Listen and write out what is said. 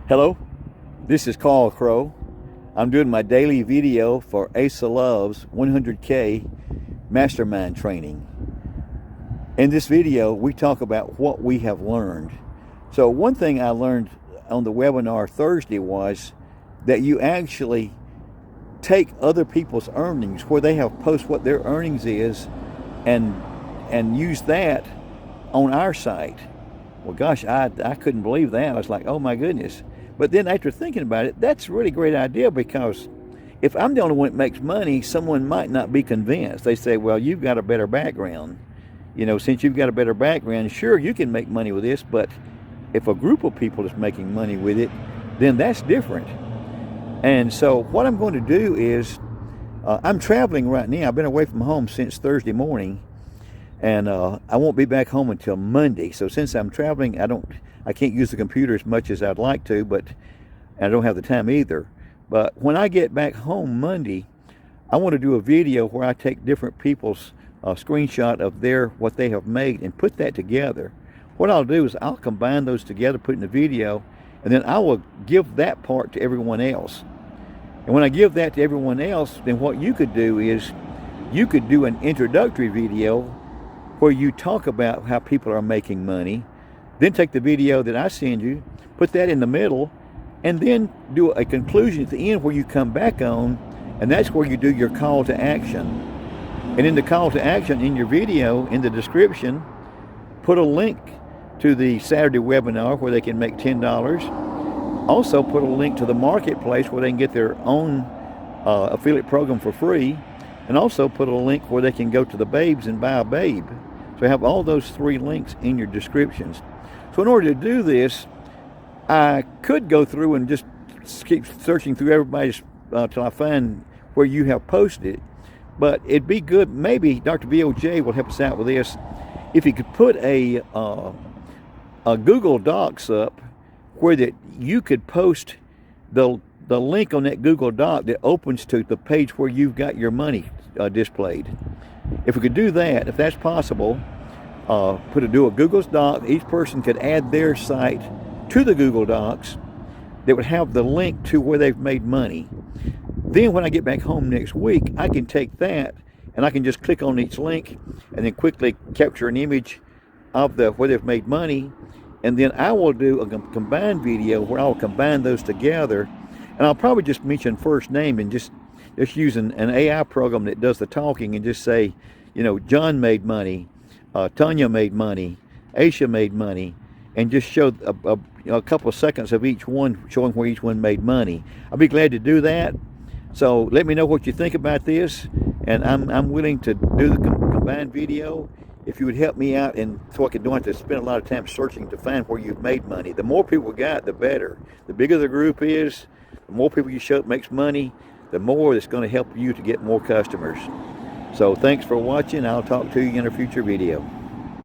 Hello, this is Crowe. I'm doing my daily video for Aisa Lov'se 100K mastermind training. In this video, we talk about what we have learned. So one thing I learned on the webinar Thursday was that you actually take other people's earnings where they have posted what their earnings is and use that on our site. Well, gosh, I couldn't believe that. I was like, oh my goodness. But then after thinking about it, that's a really great idea, because if I'm the only one that makes money, someone might not be convinced. They say, well, you've got a better background. You know, since you've got a better background, sure, you can make money with this, but if a group of people is making money with it, then that's different. And so what I'm going to do is, I'm traveling right now. I've been away from home since Thursday morning, and I won't be back home until Monday. So since I'm traveling, I can't use the computer as much as I'd like to, but I don't have the time either. But when I get back home Monday, I want to do a video where I take different people's screenshot of what they have made and put that together. What I'll do is I'll combine those together, put in the video, and then I will give that part to everyone else. And when I give that to everyone else, then what you could do is you could do an introductory video where you talk about how people are making money, then take the video that I send you, put that in the middle, and then do a conclusion at the end where you come back on, and that's where you do your call to action. And in the call to action in your video, in the description, put a link to the Saturday webinar where they can make $10. Also put a link to the marketplace where they can get their own affiliate program for free, and also put a link where they can go to the babes and buy a babe. So have all those three links in your descriptions. So in order to do this, I could go through and just keep searching through everybody's till I find where you have posted it. But it'd be good, maybe Dr. BOJ will help us out with this, if you could put a Google Docs up where that you could post the link on that Google Doc that opens to the page where you've got your money displayed. If we could do that, if that's possible, do a Google Doc. Each person could add their site to the Google Docs that would have the link to where they've made money. Then when I get back home next week, I can take that and I can just click on each link and then quickly capture an image of where they've made money, and then I will do a combined video where I'll combine those together, and I'll probably just mention first name and just use an AI program that does the talking and just say, you know, John made money, Tanya made money, Aisha made money, and just show a couple of seconds of each one, showing where each one made money. I'll be glad to do that. So let me know what you think about this, and I'm willing to do the combined video if you would help me out, and so I don't have to spend a lot of time searching to find where you've made money. The more people got, the better. The bigger the group is, the more people you show up makes money, the more it's going to help you to get more customers. So thanks for watching. I'll talk to you in a future video.